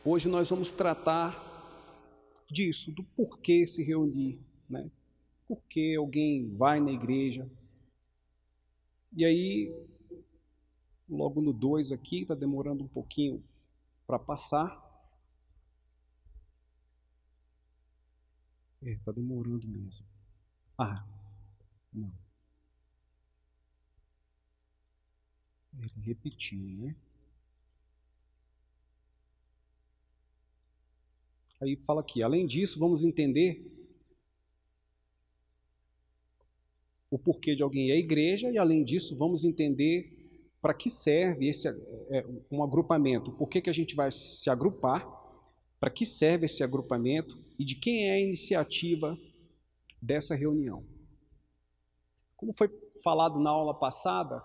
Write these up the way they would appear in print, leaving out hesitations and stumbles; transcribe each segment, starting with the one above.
Hoje nós vamos tratar disso, do porquê se reunir, né? Por que alguém vai na igreja. E aí, logo no 2 aqui, está demorando um pouquinho para passar. Está demorando mesmo. Não. Ele repetiu, né? Aí fala aqui, além disso, vamos entender o porquê de alguém ir à igreja e, além disso, vamos entender para que serve um agrupamento, por que a gente vai se agrupar, para que serve esse agrupamento e de quem é a iniciativa dessa reunião. Como foi falado na aula passada,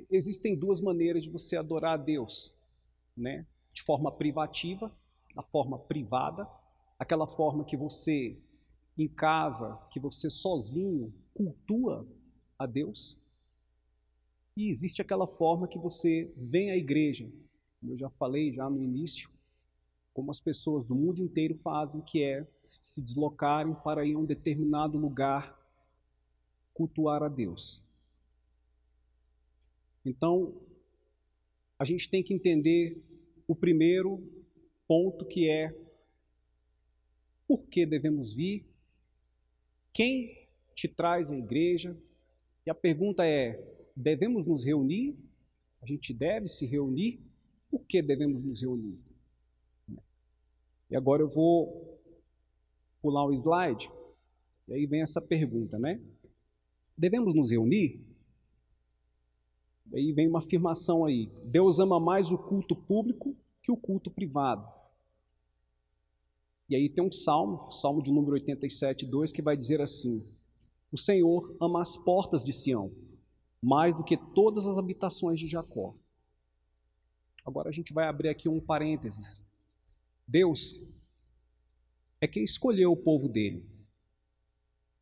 existem duas maneiras de você adorar a Deus, né? De forma privativa, da forma privada, aquela forma que você em casa, que você sozinho cultua a Deus, e existe aquela forma que você vem à igreja, como eu já falei já no início, como as pessoas do mundo inteiro fazem, que é se deslocarem para ir a um determinado lugar cultuar a Deus. Então, a gente tem que entender o primeiro ponto, que é por que devemos vir, quem te traz à igreja, e a pergunta é, devemos nos reunir? A gente deve se reunir? Por que devemos nos reunir? E agora eu vou pular o slide, e aí vem essa pergunta, né? Devemos nos reunir? Aí vem uma afirmação aí, Deus ama mais o culto público que o culto privado. E aí tem um salmo de número 87, 2, que vai dizer assim, o Senhor ama as portas de Sião, mais do que todas as habitações de Jacó. Agora a gente vai abrir aqui um parênteses. Deus é quem escolheu o povo dele.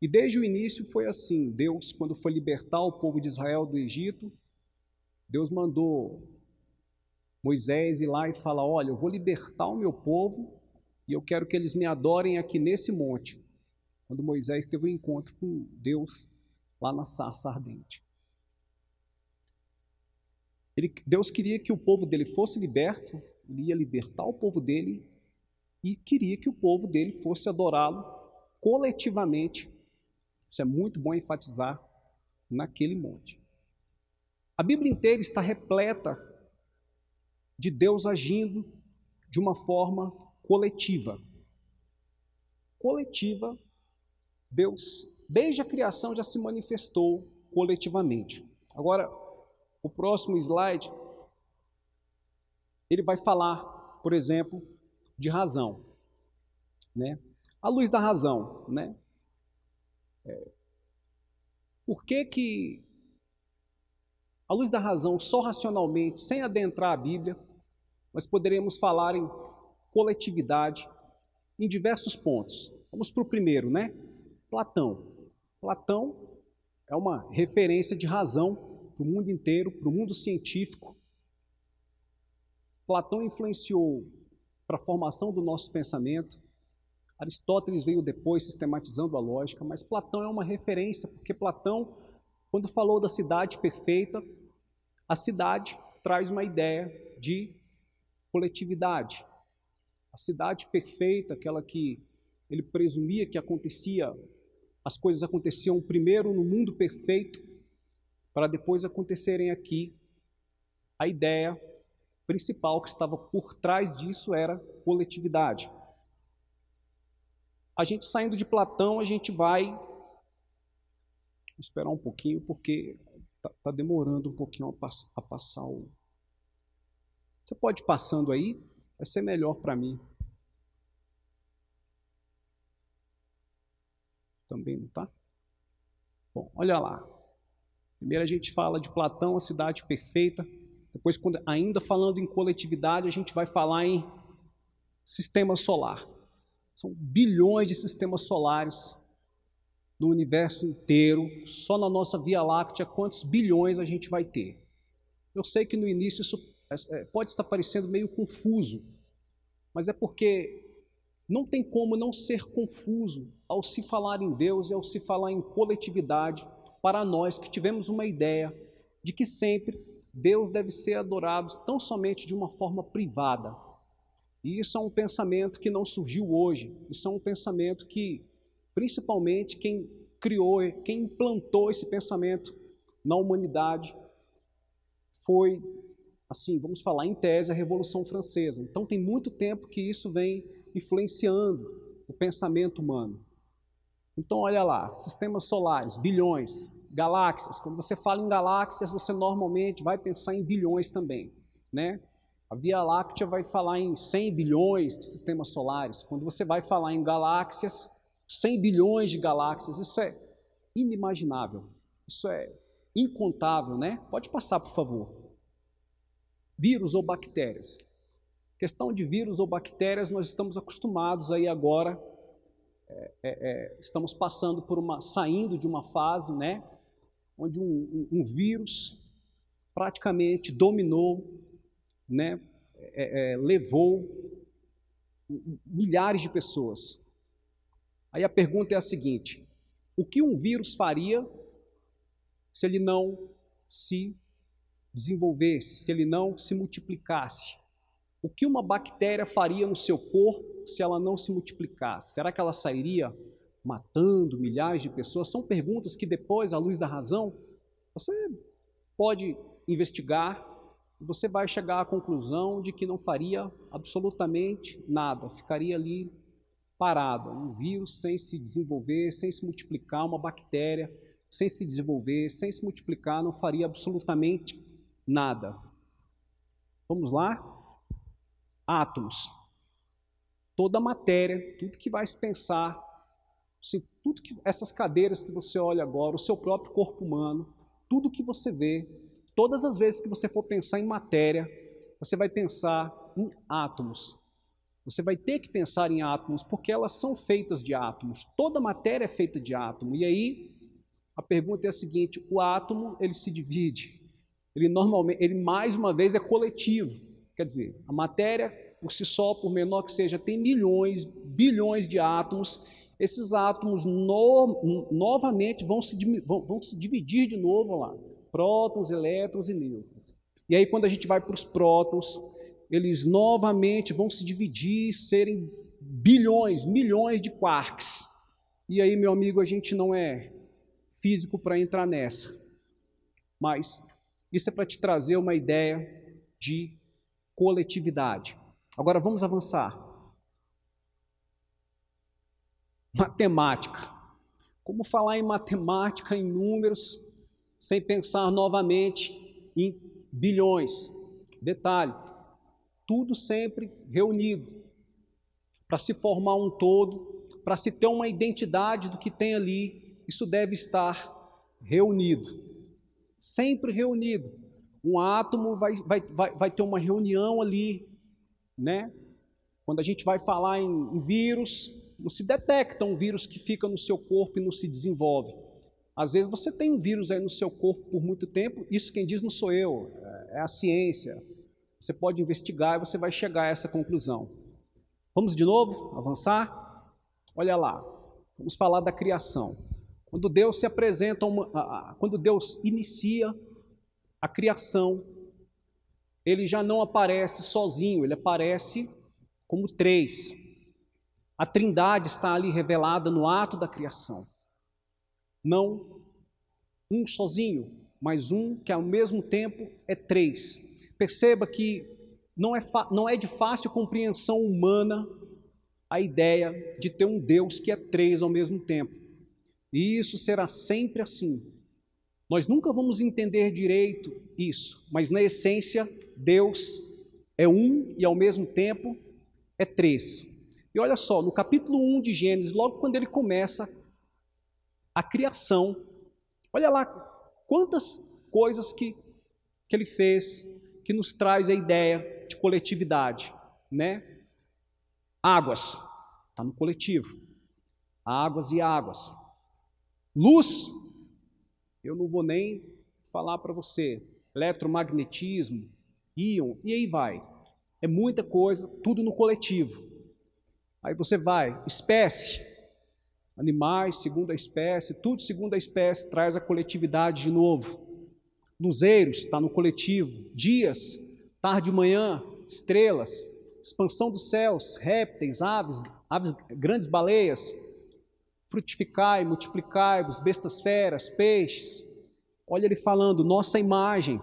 E desde o início foi assim, Deus, quando foi libertar o povo de Israel do Egito, Deus mandou Moisés ir lá e falar, olha, eu vou libertar o meu povo e eu quero que eles me adorem aqui nesse monte. Quando Moisés teve um encontro com Deus lá na sarça ardente. Deus queria que o povo dele fosse liberto, ele ia libertar o povo dele e queria que o povo dele fosse adorá-lo coletivamente. Isso é muito bom enfatizar naquele monte. A Bíblia inteira está repleta de Deus agindo de uma forma coletiva. Coletiva, Deus, desde a criação, já se manifestou coletivamente. Agora, o próximo slide, ele vai falar, por exemplo, de razão, né? À luz da razão, né? Por que à luz da razão, só racionalmente, sem adentrar a Bíblia, nós poderemos falar em coletividade em diversos pontos. Vamos para o primeiro, né? Platão. Platão é uma referência de razão para o mundo inteiro, para o mundo científico. Platão influenciou para a formação do nosso pensamento. Aristóteles veio depois sistematizando a lógica, mas Platão é uma referência, porque Platão, quando falou da cidade perfeita, a cidade traz uma ideia de coletividade. A cidade perfeita, aquela que ele presumia que acontecia, as coisas aconteciam primeiro no mundo perfeito, para depois acontecerem aqui. A ideia principal que estava por trás disso era coletividade. A gente saindo de Platão, a gente vai... Vou esperar um pouquinho, porque está demorando um pouquinho a passar o... Você pode ir passando aí? Vai ser melhor para mim. Também não está? Bom, olha lá. Primeiro a gente fala de Platão, a cidade perfeita. Depois, ainda falando em coletividade, a gente vai falar em sistema solar. São bilhões de sistemas solares no universo inteiro. Só na nossa Via Láctea, quantos bilhões a gente vai ter? Eu sei que no início isso pode estar parecendo meio confuso, mas é porque não tem como não ser confuso ao se falar em Deus e ao se falar em coletividade para nós que tivemos uma ideia de que sempre Deus deve ser adorado tão somente de uma forma privada. E isso é um pensamento que não surgiu hoje, isso é um pensamento que, principalmente, quem criou, quem implantou esse pensamento na humanidade foi, assim, vamos falar em tese, a Revolução Francesa. Então tem muito tempo que isso vem influenciando o pensamento humano. Então olha lá, sistemas solares, bilhões, galáxias. Quando você fala em galáxias, você normalmente vai pensar em bilhões também, né? A Via Láctea vai falar em 100 bilhões de sistemas solares. Quando você vai falar em galáxias, 100 bilhões de galáxias, isso é inimaginável, isso é incontável, né? Pode passar, por favor. Vírus ou bactérias. Questão de vírus ou bactérias, nós estamos acostumados aí agora, estamos passando saindo de uma fase, né? Onde um vírus praticamente dominou, né? Levou milhares de pessoas. Aí a pergunta é a seguinte: o que um vírus faria se ele não se desenvolvesse, se ele não se multiplicasse? O que uma bactéria faria no seu corpo se ela não se multiplicasse? Será que ela sairia matando milhares de pessoas? São perguntas que depois, à luz da razão, você pode investigar e você vai chegar à conclusão de que não faria absolutamente nada, ficaria ali parado. Um vírus sem se desenvolver, sem se multiplicar, uma bactéria sem se desenvolver, sem se multiplicar, não faria absolutamente nada. Vamos lá? Átomos. Toda a matéria, tudo que vai se pensar, assim, tudo que essas cadeiras que você olha agora, o seu próprio corpo humano, tudo que você vê, todas as vezes que você for pensar em matéria, você vai pensar em átomos. Você vai ter que pensar em átomos, porque elas são feitas de átomos. Toda matéria é feita de átomo. E aí, a pergunta é a seguinte: o átomo, ele se divide. Ele mais uma vez é coletivo. Quer dizer, a matéria, por si só, por menor que seja, tem milhões, bilhões de átomos. Esses átomos novamente vão se dividir de novo lá. Prótons, elétrons e nêutrons. E aí, quando a gente vai para os prótons, eles novamente vão se dividir e serem bilhões, milhões de quarks. E aí, meu amigo, a gente não é físico para entrar nessa. Mas isso é para te trazer uma ideia de coletividade. Agora vamos avançar. Matemática. Como falar em matemática, em números, sem pensar novamente em bilhões? Detalhe, tudo sempre reunido, para se formar um todo, para se ter uma identidade do que tem ali, isso deve estar reunido, sempre reunido. Um átomo vai ter uma reunião ali, né? Quando a gente vai falar em vírus, não se detecta um vírus que fica no seu corpo e não se desenvolve. Às vezes você tem um vírus aí no seu corpo por muito tempo, isso quem diz não sou eu, é a ciência. Você pode investigar e você vai chegar a essa conclusão. Vamos de novo avançar? Olha lá, vamos falar da criação. Quando Deus se apresenta, quando Deus inicia a criação, ele já não aparece sozinho, ele aparece como três. A Trindade está ali revelada no ato da criação. Não um sozinho, mas um que ao mesmo tempo é três. Perceba que não é de fácil compreensão humana a ideia de ter um Deus que é três ao mesmo tempo. E isso será sempre assim. Nós nunca vamos entender direito isso, mas na essência, Deus é um e ao mesmo tempo é três. E olha só, no capítulo 1 de Gênesis, logo quando ele começa a criação, olha lá quantas coisas que ele fez, que nos traz a ideia de coletividade, né? Águas, está no coletivo, águas e águas. Luz, eu não vou nem falar para você, eletromagnetismo, íon, e aí vai. é muita coisa, tudo no coletivo. Aí você vai, espécie, animais segundo a espécie, tudo segundo a espécie, traz a coletividade de novo. Luzeiros, está no coletivo. Dias, tarde e manhã, estrelas, expansão dos céus, répteis, aves, grandes baleias, frutificai, multiplicai-vos, bestas feras, peixes. Olha ele falando, nossa imagem.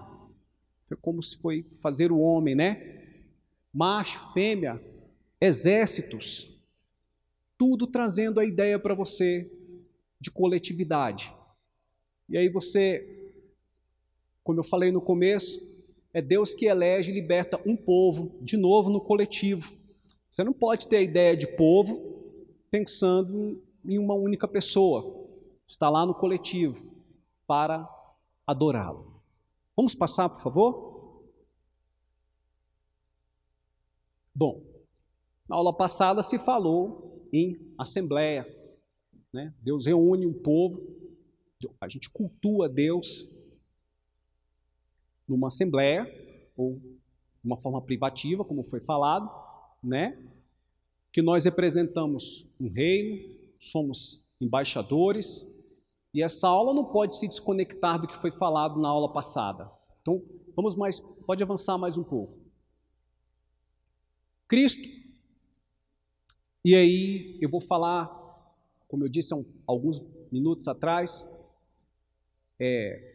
Foi como se foi fazer o homem, né? Macho, fêmea, exércitos. Tudo trazendo a ideia para você de coletividade. E aí você, como eu falei no começo, é Deus que elege e liberta um povo, de novo no coletivo. Você não pode ter a ideia de povo pensando em uma única pessoa. Está lá no coletivo para adorá-lo. Vamos passar, por favor? Bom, na aula passada se falou em assembleia, né? Deus reúne um povo, a gente cultua Deus numa assembleia, ou de uma forma privativa, como foi falado, né? Que nós representamos um reino, somos embaixadores, e essa aula não pode se desconectar do que foi falado na aula passada. Então, pode avançar mais um pouco. Cristo, e aí eu vou falar, como eu disse há alguns minutos atrás,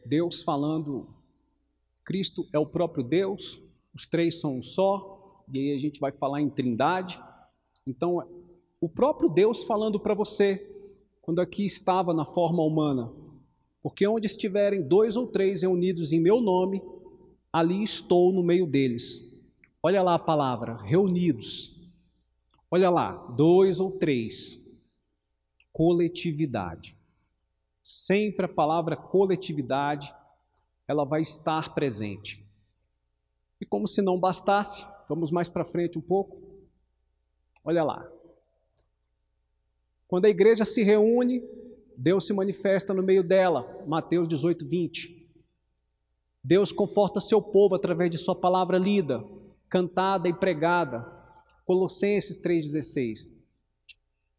Deus falando, Cristo é o próprio Deus, os três são um só, e aí a gente vai falar em trindade. Então, o próprio Deus falando para você, quando aqui estava na forma humana, porque onde estiverem 2 ou 3 reunidos em meu nome, ali estou no meio deles. Olha lá a palavra, reunidos. Olha lá, 2 ou 3, coletividade. Sempre a palavra coletividade, ela vai estar presente. E como se não bastasse, vamos mais para frente um pouco. Olha lá. Quando a igreja se reúne, Deus se manifesta no meio dela. Mateus 18, 20. Deus conforta seu povo através de sua palavra lida, cantada e pregada. Colossenses 3,16.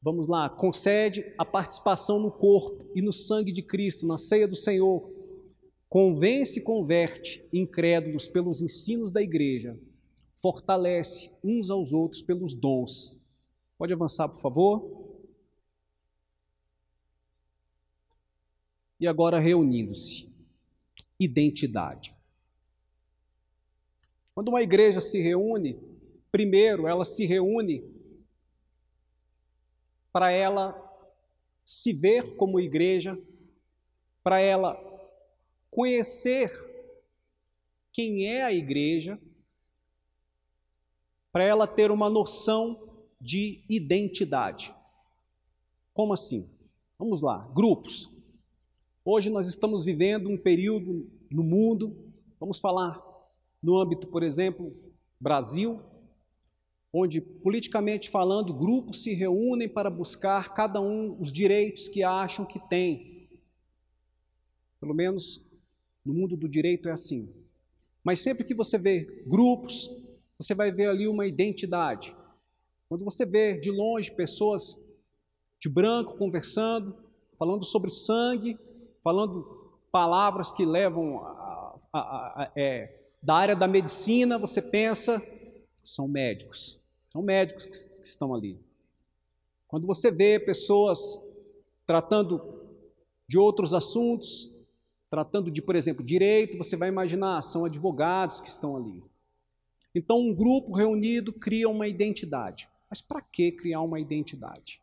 Vamos lá. Concede a participação no corpo e no sangue de Cristo, na ceia do Senhor. Convence e converte incrédulos pelos ensinos da igreja. Fortalece uns aos outros pelos dons. Pode avançar, por favor? E agora reunindo-se. Identidade. Quando uma igreja se reúne, primeiro ela se reúne para ela se ver como igreja, para ela conhecer quem é a igreja, para ela ter uma noção de identidade. Como assim? Vamos lá, grupos. Hoje nós estamos vivendo um período no mundo, vamos falar no âmbito, por exemplo, Brasil, onde, politicamente falando, grupos se reúnem para buscar cada um os direitos que acham que tem. Pelo menos no mundo do direito é assim. Mas sempre que você vê grupos, você vai ver ali uma identidade. Quando você vê de longe pessoas de branco conversando, falando sobre sangue, falando palavras que levam da área da medicina, você pensa, são médicos que estão ali. Quando você vê pessoas tratando de outros assuntos, tratando de, por exemplo, direito, você vai imaginar, são advogados que estão ali. Então, um grupo reunido cria uma identidade. Mas para que criar uma identidade?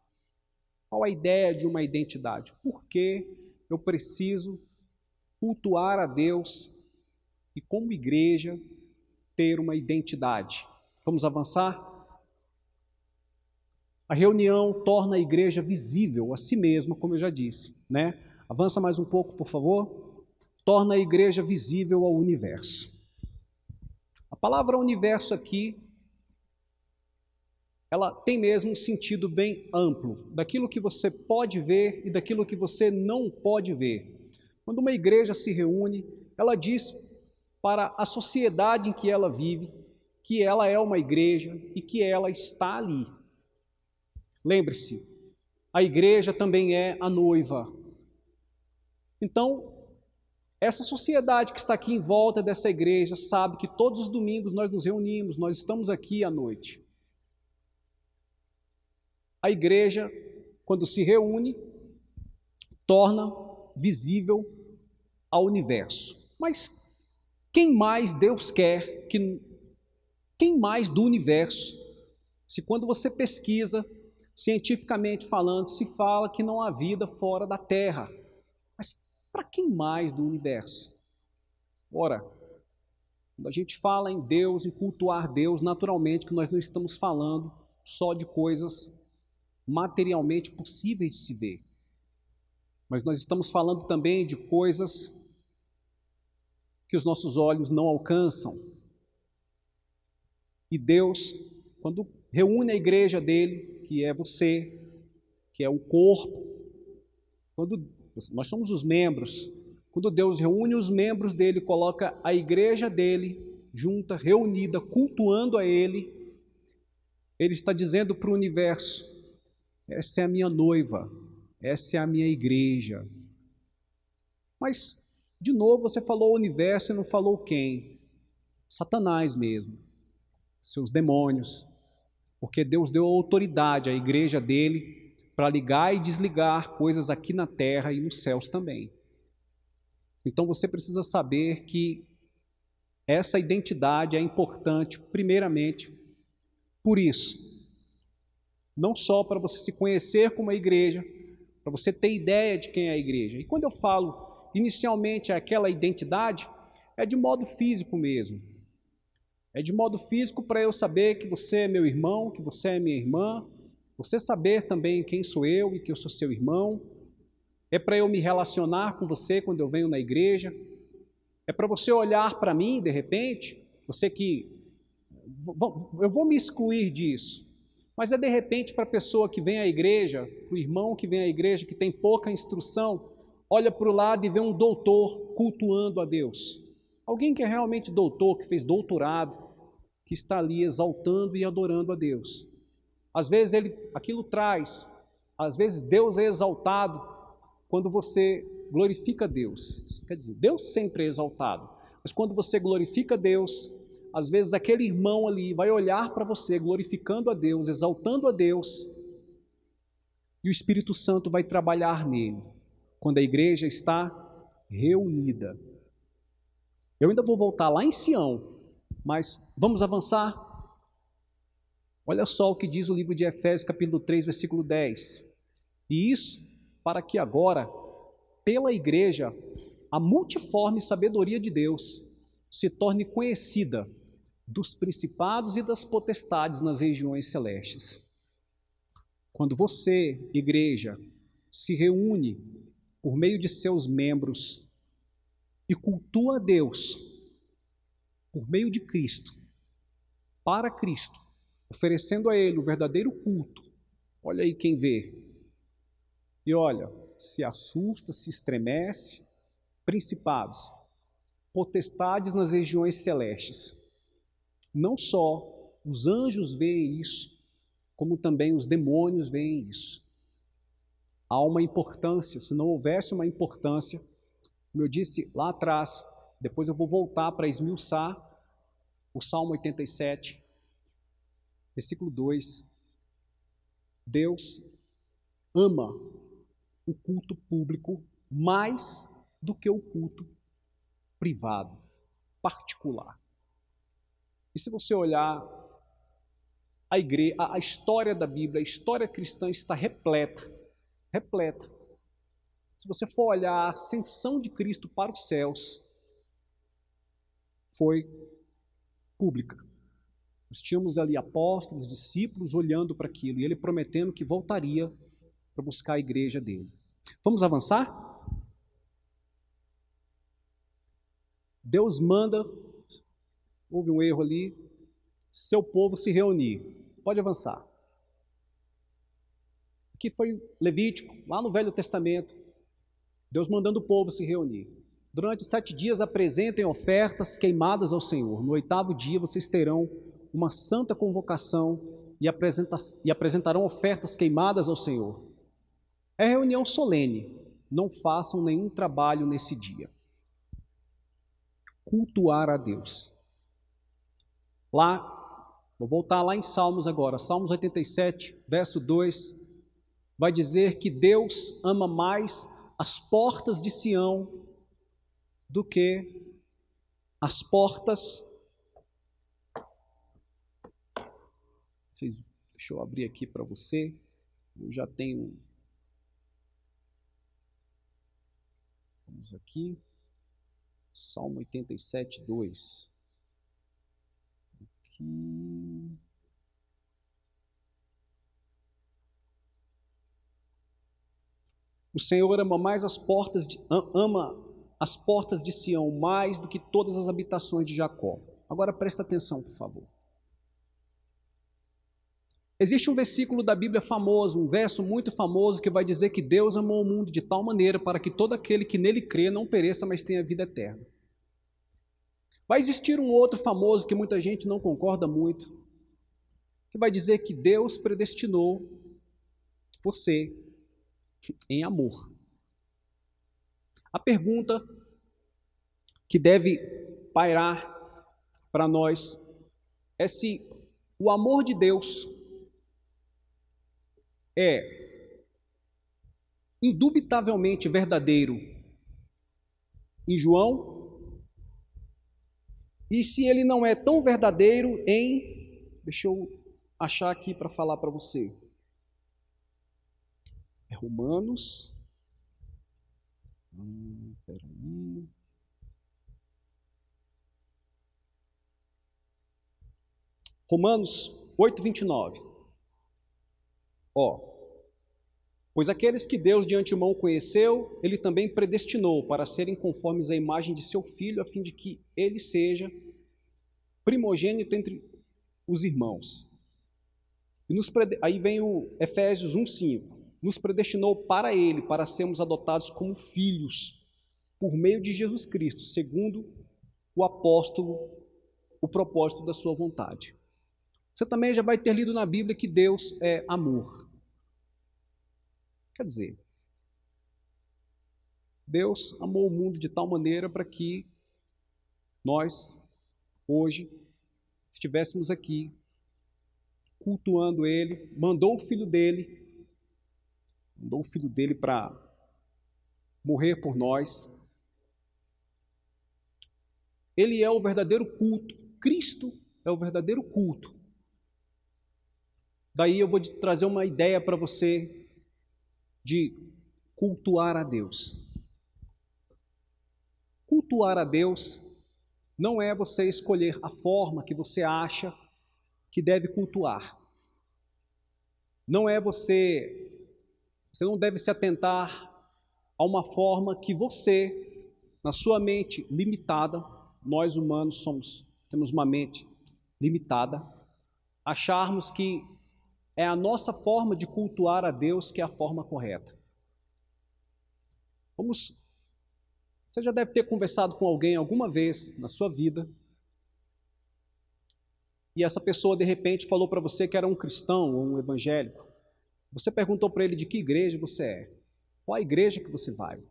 Qual a ideia de uma identidade? Por que eu preciso cultuar a Deus e, como igreja, ter uma identidade? Vamos avançar? A reunião torna a igreja visível a si mesma, como eu já disse, né? Avança mais um pouco, por favor. Torna a igreja visível ao universo. A palavra universo aqui, ela tem mesmo um sentido bem amplo, daquilo que você pode ver e daquilo que você não pode ver. Quando uma igreja se reúne, ela diz para a sociedade em que ela vive, que ela é uma igreja e que ela está ali. Lembre-se, a igreja também é a noiva. Então, essa sociedade que está aqui em volta dessa igreja sabe que todos os domingos nós nos reunimos, nós estamos aqui à noite. A igreja, quando se reúne, torna visível ao universo. Mas quem mais Deus quer que... Quem mais do universo, se quando você pesquisa, cientificamente falando, se fala que não há vida fora da Terra. Mas para quem mais do universo? Ora, quando a gente fala em Deus, em cultuar Deus, naturalmente que nós não estamos falando só de coisas materialmente possíveis de se ver. Mas nós estamos falando também de coisas que os nossos olhos não alcançam. E Deus, quando reúne a igreja dele, que é você, que é o corpo, quando nós somos os membros, quando Deus reúne os membros dele, coloca a igreja dele junta, reunida, cultuando a ele, ele está dizendo para o universo: essa é a minha noiva, essa é a minha igreja. Mas, de novo, você falou universo e não falou quem? Satanás mesmo. Seus demônios, porque Deus deu autoridade à igreja dele para ligar e desligar coisas aqui na terra e nos céus também. Então você precisa saber que essa identidade é importante, primeiramente, por isso. Não só para você se conhecer como a igreja, para você ter ideia de quem é a igreja. E quando eu falo inicialmente aquela identidade, é de modo físico mesmo. É de modo físico para eu saber que você é meu irmão, que você é minha irmã, você saber também quem sou eu e que eu sou seu irmão. É para eu me relacionar com você quando eu venho na igreja. É para você olhar para mim, de repente, você que... Eu vou me excluir disso, mas é de repente para a pessoa que vem à igreja, o irmão que vem à igreja, que tem pouca instrução, olha para o lado e vê um doutor cultuando a Deus. Alguém que é realmente doutor, que fez doutorado, que está ali exaltando e adorando a Deus. Às vezes aquilo traz, às vezes Deus é exaltado quando você glorifica Deus. Quer dizer, Deus sempre é exaltado, mas quando você glorifica Deus, às vezes aquele irmão ali vai olhar para você glorificando a Deus, exaltando a Deus, e o Espírito Santo vai trabalhar nele, quando a igreja está reunida. Eu ainda vou voltar lá em Sião, mas vamos avançar? Olha só o que diz o livro de Efésios, capítulo 3, versículo 10. E isso para que agora, pela igreja, a multiforme sabedoria de Deus se torne conhecida dos principados e das potestades nas regiões celestes. Quando você, igreja, se reúne por meio de seus membros e cultua a Deus por meio de Cristo, para Cristo, oferecendo a Ele o verdadeiro culto, olha aí quem vê, e olha, se assusta, se estremece, principados, potestades nas regiões celestes. Não só os anjos veem isso, como também os demônios veem isso. Há uma importância, se não houvesse uma importância, como eu disse lá atrás, depois eu vou voltar para esmiuçar o Salmo 87, versículo 2. Deus ama o culto público mais do que o culto privado, particular. E se você olhar a igreja, a história da Bíblia, a história cristã está repleta. Se você for olhar a ascensão de Cristo para os céus, foi pública. Nós tínhamos ali apóstolos, discípulos olhando para aquilo, e ele prometendo que voltaria para buscar a igreja dele. Vamos avançar? Deus manda, houve um erro ali, seu povo se reunir. Pode avançar. Aqui foi Levítico, lá no Velho Testamento, Deus mandando o povo se reunir. Durante 7 dias apresentem ofertas queimadas ao Senhor. No 8º dia vocês terão uma santa convocação e apresentarão ofertas queimadas ao Senhor. É reunião solene, não façam nenhum trabalho nesse dia. Cultuar a Deus. Lá, vou voltar lá em Salmos agora, Salmos 87, verso 2, vai dizer que Deus ama mais as portas de Sião do que as portas. Deixa eu abrir aqui para você. Eu já tenho. Vamos aqui. Salmo 87, 2. Aqui. O Senhor ama as portas de Sião mais do que todas as habitações de Jacó. Agora presta atenção, por favor. Existe um versículo da Bíblia famoso, um verso muito famoso que vai dizer que Deus amou o mundo de tal maneira para que todo aquele que nele crê não pereça, mas tenha vida eterna. Vai existir um outro famoso que muita gente não concorda muito, que vai dizer que Deus predestinou você em amor. A pergunta que deve pairar para nós é se o amor de Deus é indubitavelmente verdadeiro em João, e se ele não é tão verdadeiro deixa eu achar aqui para falar para você, é Romanos, peraí, Romanos 8, 29. Pois aqueles que Deus de antemão conheceu, ele também predestinou para serem conformes à imagem de seu Filho, a fim de que ele seja primogênito entre os irmãos. Aí vem o Efésios 1:5. Nos predestinou para ele, para sermos adotados como filhos, por meio de Jesus Cristo, segundo o propósito da sua vontade. Você também já vai ter lido na Bíblia que Deus é amor. Quer dizer, Deus amou o mundo de tal maneira para que nós, hoje, estivéssemos aqui, cultuando Ele, mandou o Filho dele para morrer por nós. Ele é o verdadeiro culto, Cristo é o verdadeiro culto. Daí eu vou trazer uma ideia para você de cultuar a Deus. Cultuar a Deus não é você escolher a forma que você acha que deve cultuar. Não é você não deve se atentar a uma forma que você, na sua mente limitada, nós humanos temos uma mente limitada, acharmos que é a nossa forma de cultuar a Deus que é a forma correta. Você já deve ter conversado com alguém alguma vez na sua vida, e essa pessoa de repente falou para você que era um cristão ou um evangélico. Você perguntou para ele de que igreja você é, qual a igreja que você vai.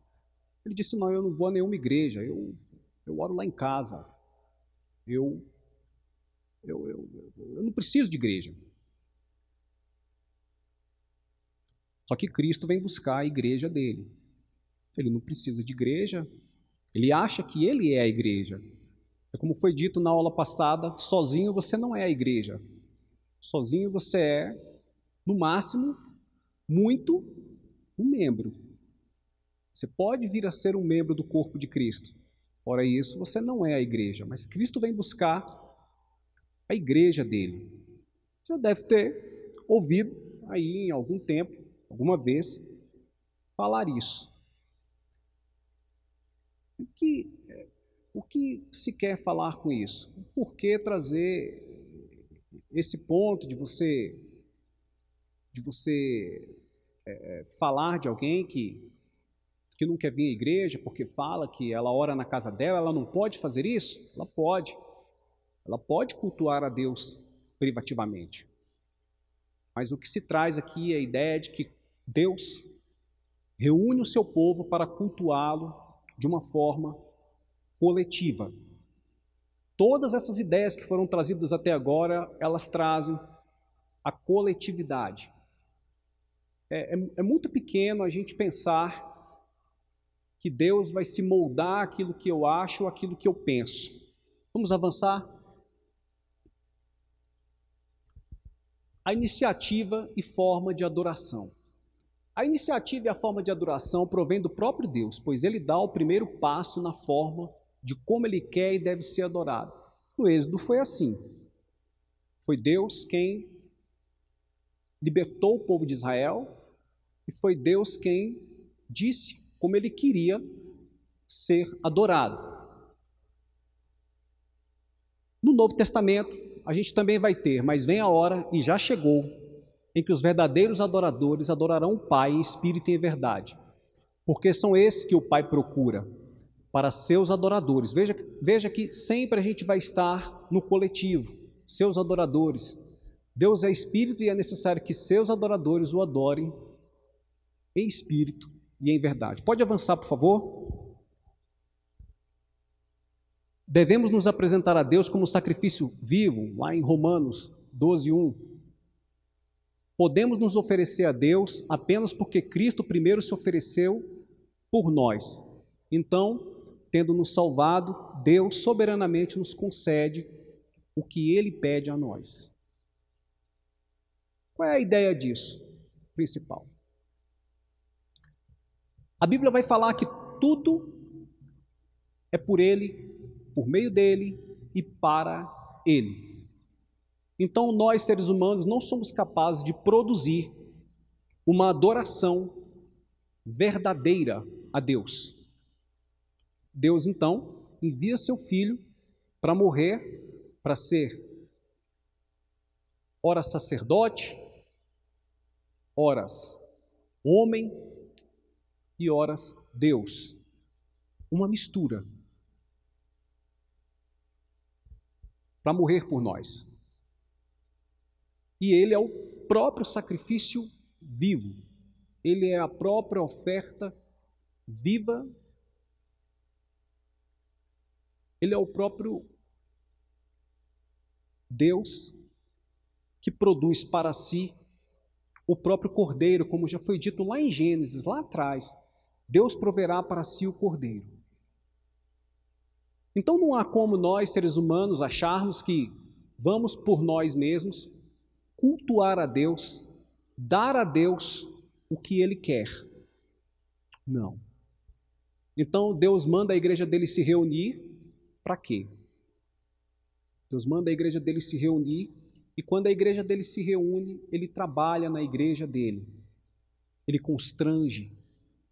Ele disse, não, eu não vou a nenhuma igreja, eu oro lá em casa, eu não preciso de igreja. Só que Cristo vem buscar a igreja dele. Ele não precisa de igreja, ele acha que ele é a igreja. É como foi dito na aula passada, sozinho você não é a igreja. Sozinho você é, no máximo, muito um membro. Você pode vir a ser um membro do corpo de Cristo. Ora isso, você não é a igreja, mas Cristo vem buscar a igreja dele. Você já deve ter ouvido aí em algum tempo, alguma vez, falar isso. O que se quer falar com isso? Por que trazer esse ponto de você falar de alguém que não quer vir à igreja porque fala que ela ora na casa dela, ela não pode fazer isso? Ela pode. Ela pode cultuar a Deus privativamente. Mas o que se traz aqui é a ideia de que Deus reúne o seu povo para cultuá-lo de uma forma coletiva. Todas essas ideias que foram trazidas até agora, elas trazem a coletividade. É muito pequeno a gente pensar que Deus vai se moldar aquilo que eu acho ou aquilo que eu penso. Vamos avançar? A iniciativa e forma de adoração. A iniciativa e a forma de adoração provém do próprio Deus, pois Ele dá o primeiro passo na forma de como Ele quer e deve ser adorado. No Êxodo foi assim. Foi Deus quem libertou o povo de Israel e foi Deus quem disse como Ele queria ser adorado. No Novo Testamento, a gente também vai ter, mas vem a hora, e já chegou, em que os verdadeiros adoradores adorarão o Pai em espírito e em verdade, porque são esses que o Pai procura para seus adoradores. Veja que sempre a gente vai estar no coletivo, seus adoradores. Deus é espírito e é necessário que seus adoradores o adorem em espírito e em verdade. Pode avançar, por favor? Devemos nos apresentar a Deus como sacrifício vivo, lá em Romanos 12:1. Podemos nos oferecer a Deus apenas porque Cristo primeiro se ofereceu por nós. Então, tendo nos salvado, Deus soberanamente nos concede o que Ele pede a nós. Qual é a ideia disso, principal? A Bíblia vai falar que tudo é por Ele, por meio dEle e para Ele. Então, nós, seres humanos, não somos capazes de produzir uma adoração verdadeira a Deus. Deus, então, envia seu Filho para morrer, para ser ora sacerdote, horas homem e horas Deus. Uma mistura. Para morrer por nós. E Ele é o próprio sacrifício vivo. Ele é a própria oferta viva. Ele é o próprio Deus que produz para si o próprio cordeiro, como já foi dito lá em Gênesis, lá atrás. Deus proverá para si o cordeiro. Então não há como nós, seres humanos, acharmos que vamos por nós mesmos cultuar a Deus, dar a Deus o que Ele quer. Não. Então Deus manda a igreja dele se reunir, para quê? Deus manda a igreja dele se reunir, e quando a igreja dele se reúne, Ele trabalha na igreja dele. Ele constrange,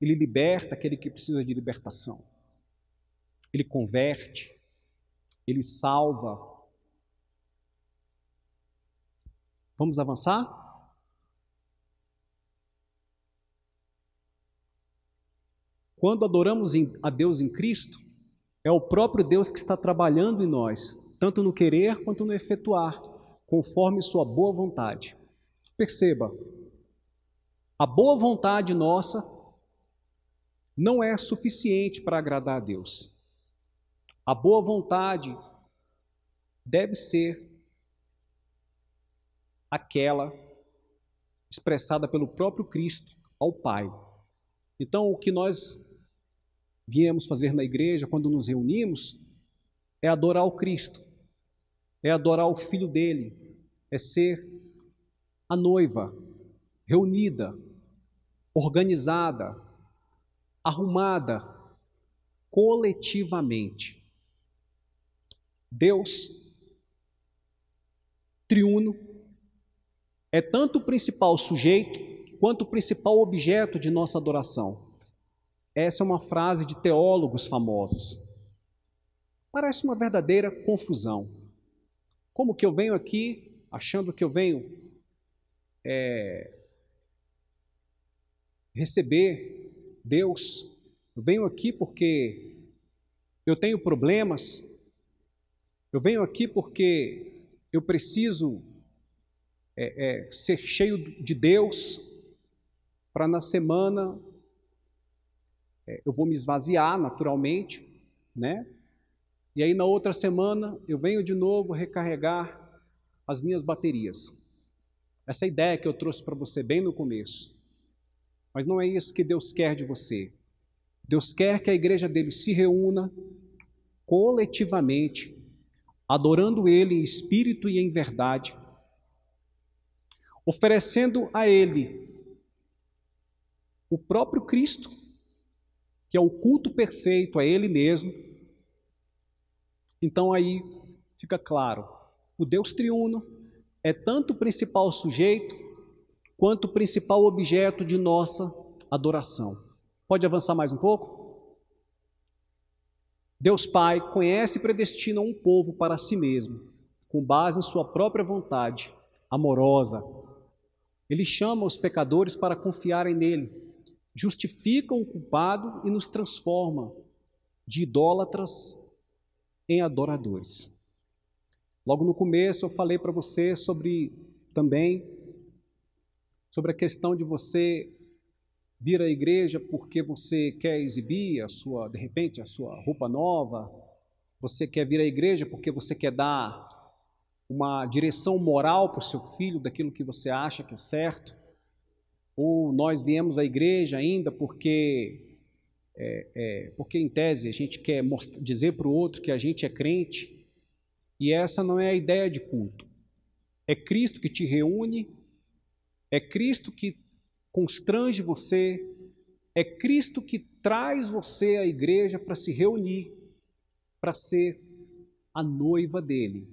Ele liberta aquele que precisa de libertação. Ele converte, Ele salva. Vamos avançar? Quando adoramos a Deus em Cristo, é o próprio Deus que está trabalhando em nós, tanto no querer quanto no efetuar, conforme sua boa vontade. Perceba, a boa vontade nossa não é suficiente para agradar a Deus. A boa vontade deve ser aquela expressada pelo próprio Cristo ao Pai. Então, o que nós viemos fazer na igreja quando nos reunimos é adorar o Cristo, é adorar o Filho dele, é ser a noiva reunida, organizada, arrumada coletivamente. Deus triuno é tanto o principal sujeito quanto o principal objeto de nossa adoração. Essa é uma frase de teólogos famosos. Parece uma verdadeira confusão. Como que eu venho aqui achando que eu venho receber Deus? Eu venho aqui porque eu tenho problemas. Eu venho aqui porque eu preciso ser cheio de Deus, para na semana eu vou me esvaziar naturalmente, né? E aí na outra semana eu venho de novo recarregar as minhas baterias. Essa é a ideia que eu trouxe para você bem no começo. Mas não é isso que Deus quer de você. Deus quer que a igreja dele se reúna coletivamente, adorando Ele em espírito e em verdade, oferecendo a Ele o próprio Cristo, que é o culto perfeito a Ele mesmo. Então aí fica claro, o Deus triuno é tanto o principal sujeito, quanto o principal objeto de nossa adoração. Pode avançar mais um pouco? Deus Pai conhece e predestina um povo para si mesmo, com base em sua própria vontade amorosa. Ele chama os pecadores para confiarem nele, justifica o culpado e nos transforma de idólatras em adoradores. Logo no começo eu falei para você sobre a questão de você vir à igreja porque você quer exibir de repente, a sua roupa nova, você quer vir à igreja porque você quer dar uma direção moral para o seu filho daquilo que você acha que é certo, ou nós viemos à igreja ainda porque em tese a gente quer dizer para o outro que a gente é crente, e essa não é a ideia de culto. É Cristo que te reúne, é Cristo que constrange você, é Cristo que traz você à igreja para se reunir, para ser a noiva dele.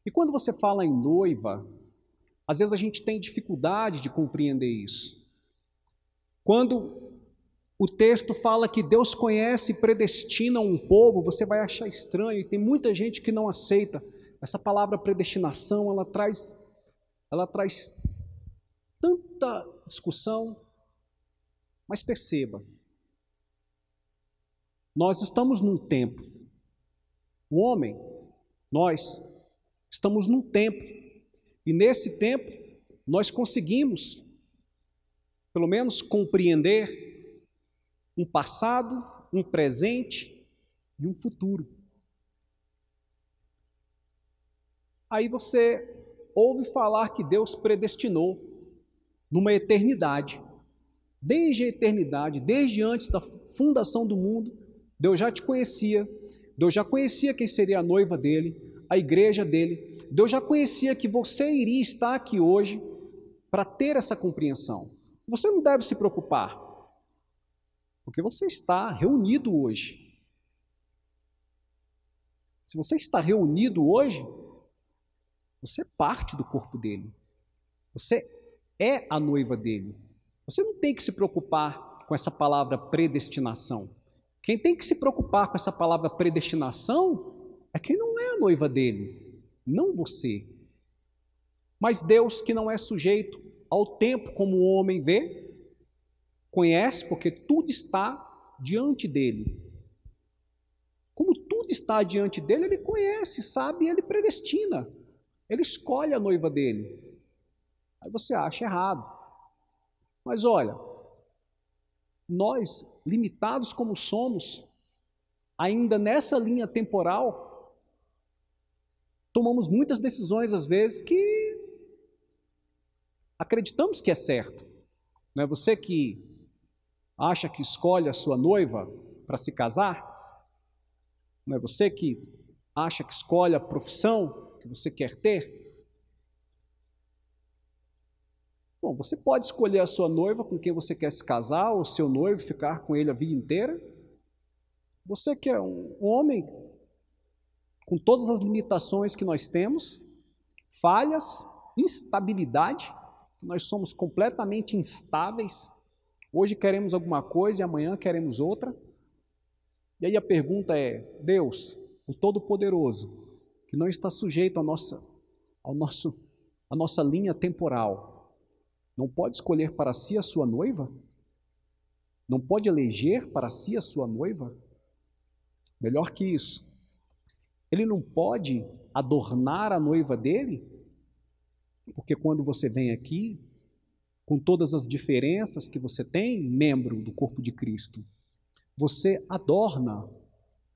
E quando você fala em noiva, às vezes a gente tem dificuldade de compreender isso. Quando o texto fala que Deus conhece e predestina um povo, você vai achar estranho, e tem muita gente que não aceita. Essa palavra predestinação, ela traz tanta discussão, mas perceba, nós estamos num tempo, o homem, nós estamos num tempo, e nesse tempo nós conseguimos, pelo menos, compreender um passado, um presente e um futuro. Aí você ouve falar que Deus predestinou numa eternidade. Desde a eternidade, desde antes da fundação do mundo, Deus já te conhecia, Deus já conhecia quem seria a noiva dele, a igreja dele, Deus já conhecia que você iria estar aqui hoje para ter essa compreensão. Você não deve se preocupar, porque você está reunido hoje. Se você está reunido hoje, você é parte do corpo dele. Você é a noiva dele. Você não tem que se preocupar com essa palavra predestinação. Quem tem que se preocupar com essa palavra predestinação é quem não é a noiva dele, não você. Mas Deus, que não é sujeito ao tempo como o homem vê, conhece porque tudo está diante dele. Como tudo está diante dele, ele conhece, sabe, e ele predestina. Ele escolhe a noiva dele. Aí você acha errado. Mas olha, nós, limitados como somos, ainda nessa linha temporal, tomamos muitas decisões, às vezes, que acreditamos que é certo. Não é você que acha que escolhe a sua noiva para se casar? Não é você que acha que escolhe a profissão que você quer ter? Bom, você pode escolher a sua noiva com quem você quer se casar, ou seu noivo, ficar com ele a vida inteira. Você que é um homem com todas as limitações que nós temos, falhas, instabilidade, nós somos completamente instáveis. Hoje queremos alguma coisa e amanhã queremos outra. E aí a pergunta é, Deus, o Todo-Poderoso, que não está sujeito à nossa linha temporal, não pode escolher para si a sua noiva? Não pode eleger para si a sua noiva? Melhor que isso, ele não pode adornar a noiva dele? Porque quando você vem aqui, com todas as diferenças que você tem, membro do corpo de Cristo, você adorna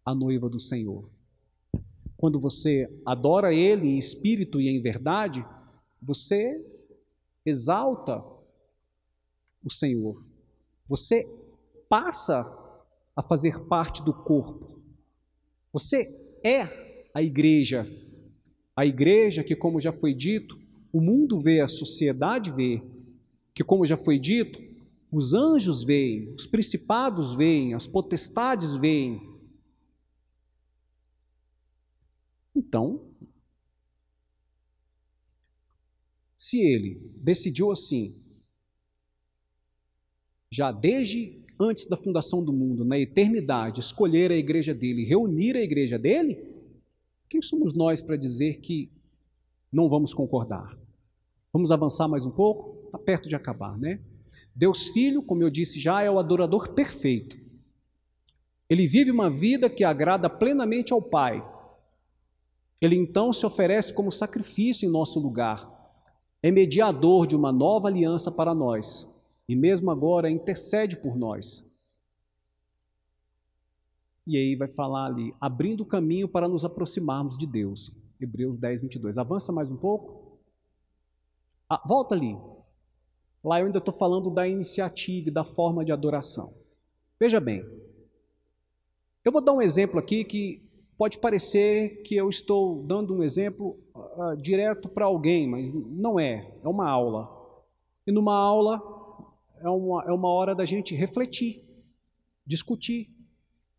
a noiva do Senhor. Quando você adora Ele em espírito e em verdade, você exalta o Senhor. Você passa a fazer parte do corpo. Você é a igreja. A igreja que, como já foi dito, o mundo vê, a sociedade vê, que, como já foi dito, os anjos veem, os principados veem, as potestades veem. Então, se ele decidiu assim, já desde antes da fundação do mundo, na eternidade, escolher a igreja dele, reunir a igreja dele, quem somos nós para dizer que não vamos concordar? Vamos avançar mais um pouco? Está perto de acabar, né? Deus Filho, como eu disse já, é o adorador perfeito. Ele vive uma vida que agrada plenamente ao Pai. Ele então se oferece como sacrifício em nosso lugar. É mediador de uma nova aliança para nós. E mesmo agora intercede por nós. E aí vai falar ali, abrindo o caminho para nos aproximarmos de Deus. Hebreus 10, 22. Avança mais um pouco. Volta ali. Lá eu ainda estou falando da iniciativa e da forma de adoração. Veja bem, eu vou dar um exemplo aqui que pode parecer que eu estou dando um exemplo direto para alguém, mas não é. É uma aula. E numa aula é uma hora da gente refletir, discutir,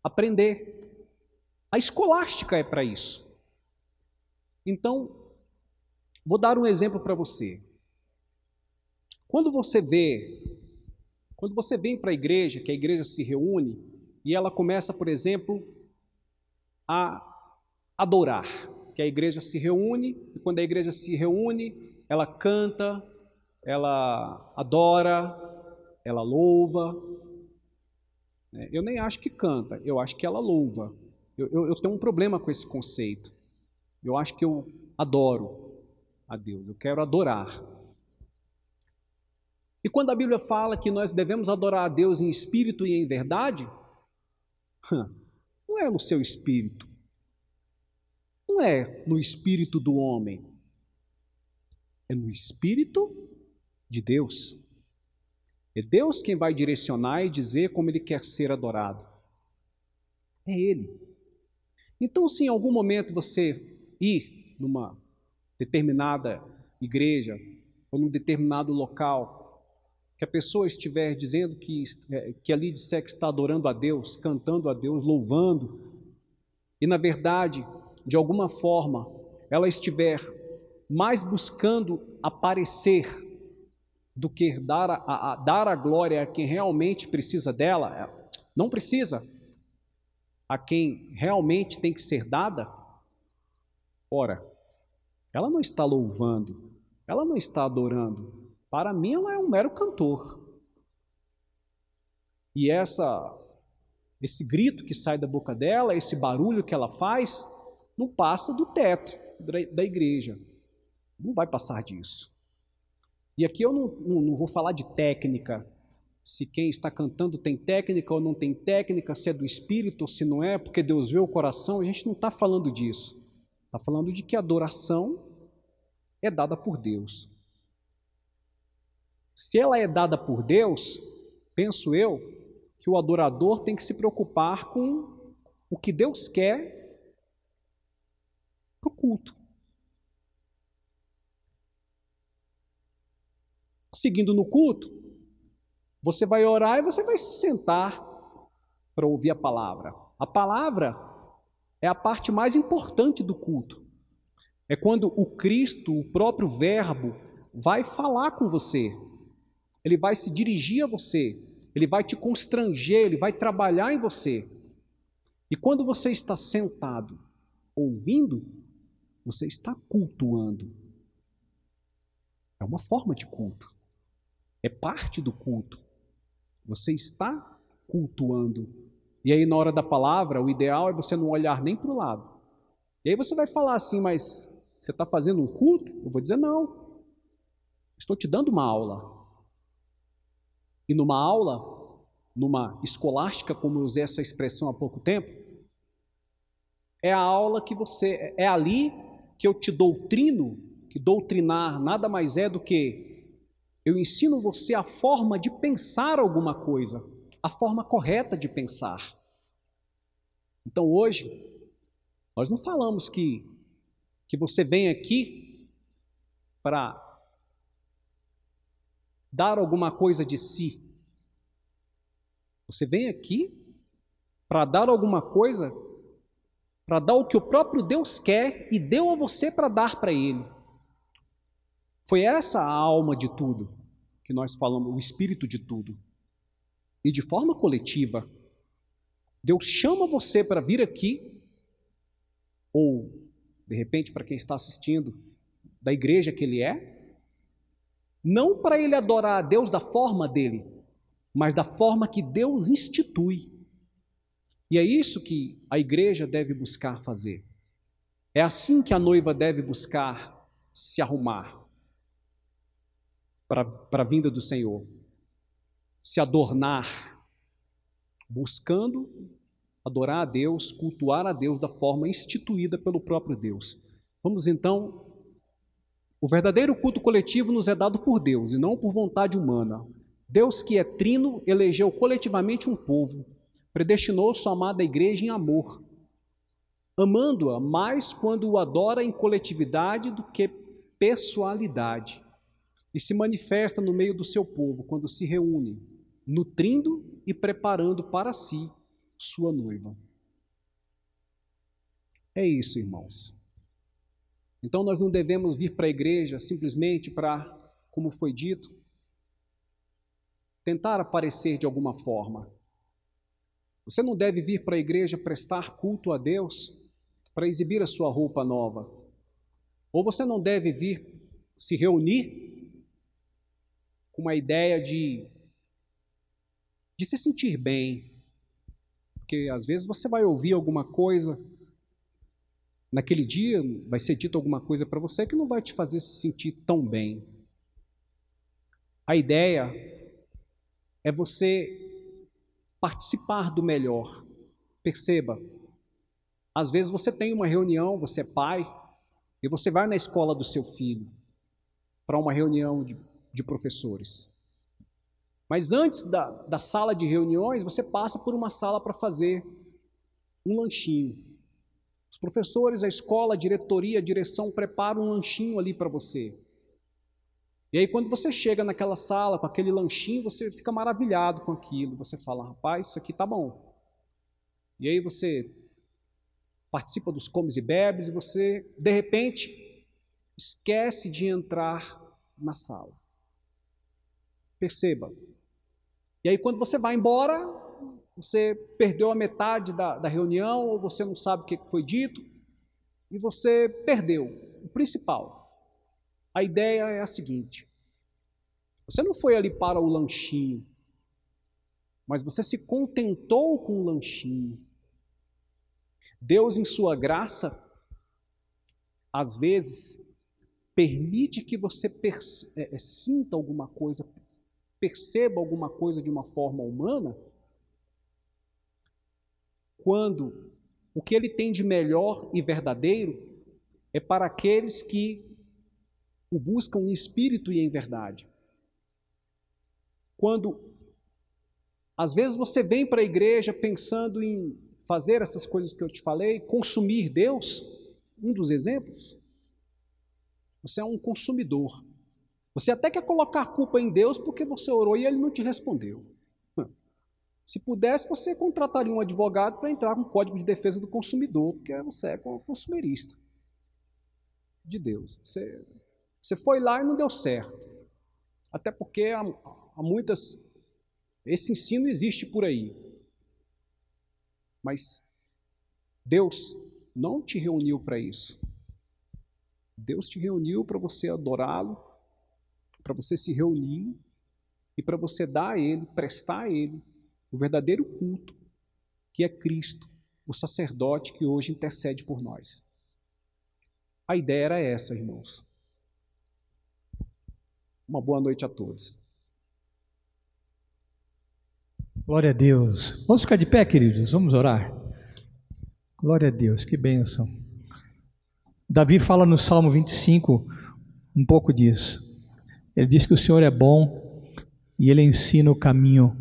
aprender. A escolástica é para isso. Então, vou dar um exemplo para você. Quando você vem para a igreja, que a igreja se reúne, e ela começa, por exemplo, a adorar, que a igreja se reúne, e quando a igreja se reúne, ela canta, ela adora, ela louva. Eu nem acho que canta, eu acho que ela louva. Eu tenho um problema com esse conceito. Eu acho que eu adoro a Deus, eu quero adorar. E quando a Bíblia fala que nós devemos adorar a Deus em espírito e em verdade, não é no seu espírito, não é no espírito do homem, é no espírito de Deus. É Deus quem vai direcionar e dizer como Ele quer ser adorado. É Ele. Então, se em algum momento você ir numa determinada igreja ou num determinado local, que a pessoa estiver dizendo que ali disser que está adorando a Deus, cantando a Deus, louvando, e na verdade, de alguma forma, ela estiver mais buscando aparecer do que dar a glória a quem realmente precisa dela, não precisa, a quem realmente tem que ser dada, ora, ela não está louvando, ela não está adorando. Para mim, ela é um mero cantor. E esse grito que sai da boca dela, esse barulho que ela faz, não passa do teto da igreja. Não vai passar disso. E aqui eu não vou falar de técnica, se quem está cantando tem técnica ou não tem técnica, se é do Espírito ou se não é, porque Deus vê o coração, a gente não está falando disso. Está falando de que a adoração é dada por Deus. Se ela é dada por Deus, penso eu, que o adorador tem que se preocupar com o que Deus quer para o culto. Seguindo no culto, você vai orar e você vai se sentar para ouvir a palavra. A palavra é a parte mais importante do culto. É quando o Cristo, o próprio Verbo, vai falar com você. Ele vai se dirigir a você, ele vai te constranger, ele vai trabalhar em você. E quando você está sentado, ouvindo, você está cultuando. É uma forma de culto. É parte do culto. Você está cultuando. E aí, na hora da palavra, o ideal é você não olhar nem para o lado. E aí você vai falar assim, mas você está fazendo um culto? Eu vou dizer não. Estou te dando uma aula. E numa aula, numa escolástica, como eu usei essa expressão há pouco tempo, é a aula que você, é ali que eu te doutrino, que doutrinar nada mais é do que eu ensino você a forma de pensar alguma coisa, a forma correta de pensar. Então hoje, nós não falamos que você vem aqui para dar alguma coisa de si. Você vem aqui para dar alguma coisa, para dar o que o próprio Deus quer e deu a você para dar para Ele. Foi essa a alma de tudo que nós falamos, o espírito de tudo. E de forma coletiva, Deus chama você para vir aqui, ou de repente para quem está assistindo, da igreja que ele é, não para ele adorar a Deus da forma dele, mas da forma que Deus institui. E é isso que a igreja deve buscar fazer. É assim que a noiva deve buscar se arrumar para a vinda do Senhor. Se adornar, buscando adorar a Deus, cultuar a Deus da forma instituída pelo próprio Deus. Vamos então, o verdadeiro culto coletivo nos é dado por Deus e não por vontade humana. Deus, que é trino, elegeu coletivamente um povo, predestinou sua amada igreja em amor, amando-a mais quando o adora em coletividade do que pessoalidade, e se manifesta no meio do seu povo quando se reúne, nutrindo e preparando para si sua noiva. É isso, irmãos. Então nós não devemos vir para a igreja simplesmente para, como foi dito, tentar aparecer de alguma forma. Você não deve vir para a igreja prestar culto a Deus para exibir a sua roupa nova. Ou você não deve vir se reunir com uma ideia de se sentir bem. Porque às vezes você vai ouvir alguma coisa, naquele dia vai ser dito alguma coisa para você que não vai te fazer se sentir tão bem. A ideia é você participar do melhor. Perceba, às vezes você tem uma reunião, você é pai, e você vai na escola do seu filho para uma reunião de professores. Mas antes da sala de reuniões, você passa por uma sala para fazer um lanchinho. Os professores, a escola, a diretoria, a direção preparam um lanchinho ali para você. E aí quando você chega naquela sala com aquele lanchinho, você fica maravilhado com aquilo. Você fala, rapaz, isso aqui tá bom. E aí você participa dos comes e bebes e você, de repente, esquece de entrar na sala. Perceba. E aí quando você vai embora, você perdeu a metade da reunião, ou você não sabe o que foi dito, e você perdeu o principal. A ideia é a seguinte: você não foi ali para o lanchinho, mas você se contentou com o lanchinho. Deus, em sua graça, às vezes, permite que você sinta alguma coisa, perceba alguma coisa de uma forma humana, quando o que ele tem de melhor e verdadeiro é para aqueles que o buscam em espírito e em verdade. Quando, às vezes, você vem para a igreja pensando em fazer essas coisas que eu te falei, consumir Deus, um dos exemplos, você é um consumidor. Você até quer colocar culpa em Deus porque você orou e ele não te respondeu. Se pudesse, você contrataria um advogado para entrar com o Código de Defesa do Consumidor, porque você é consumerista de Deus. Você foi lá e não deu certo. Até porque há muitas... Esse ensino existe por aí. Mas Deus não te reuniu para isso. Deus te reuniu para você adorá-lo, para você se reunir e para você dar a Ele, prestar a Ele o verdadeiro culto, que é Cristo, o sacerdote que hoje intercede por nós. A ideia era essa, irmãos. Uma boa noite a todos. Glória a Deus. Vamos ficar de pé, queridos? Vamos orar? Glória a Deus, que bênção. Davi fala no Salmo 25 um pouco disso. Ele diz que o Senhor é bom e Ele ensina o caminho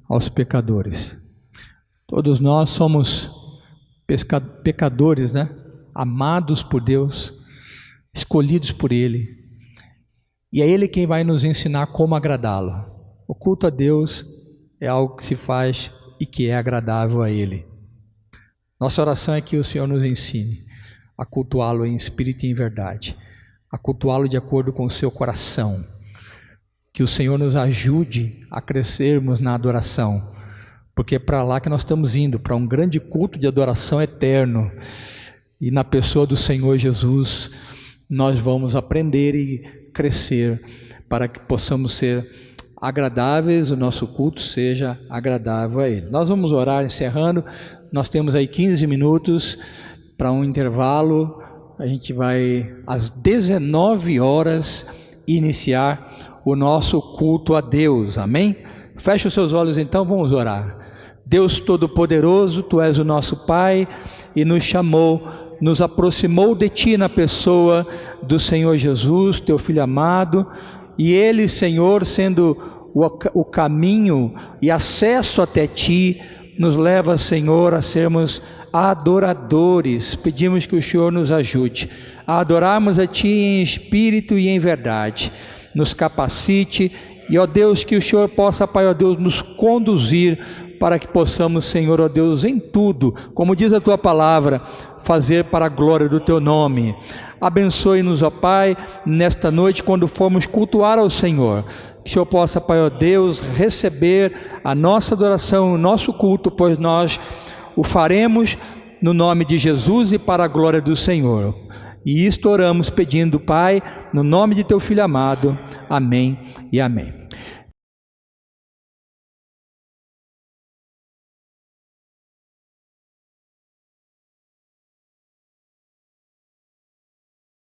aos pecadores. Todos nós somos pecadores, né? Amados por Deus, escolhidos por Ele. E é Ele quem vai nos ensinar como agradá-lo. O culto a Deus é algo que se faz e que é agradável a Ele. Nossa oração é que o Senhor nos ensine a cultuá-lo em espírito e em verdade, a cultuá-lo de acordo com o seu coração. Que o Senhor nos ajude a crescermos na adoração, porque é para lá que nós estamos indo, para um grande culto de adoração eterno. E na pessoa do Senhor Jesus, nós vamos aprender e crescer para que possamos ser agradáveis, o nosso culto seja agradável a Ele. Nós vamos orar encerrando, nós temos aí 15 minutos para um intervalo, a gente vai às 19 horas iniciar o nosso culto a Deus, amém? Feche os seus olhos então, vamos orar. Deus Todo-Poderoso, Tu és o nosso Pai e nos chamou, nos aproximou de Ti na pessoa do Senhor Jesus, Teu Filho amado, e Ele, Senhor, sendo o caminho e acesso até Ti, nos leva, Senhor, a sermos adoradores. Pedimos que o Senhor nos ajude a adorarmos a Ti em espírito e em verdade. Nos capacite e, ó Deus, que o Senhor possa, Pai, ó Deus, nos conduzir para que possamos, Senhor, ó Deus, em tudo, como diz a Tua palavra, fazer para a glória do Teu nome. Abençoe-nos, ó Pai, nesta noite, quando formos cultuar ao Senhor. Que o Senhor possa, Pai, ó Deus, receber a nossa adoração, o nosso culto, pois nós o faremos no nome de Jesus e para a glória do Senhor. E isto oramos pedindo, Pai, no nome de Teu Filho amado. Amém e amém.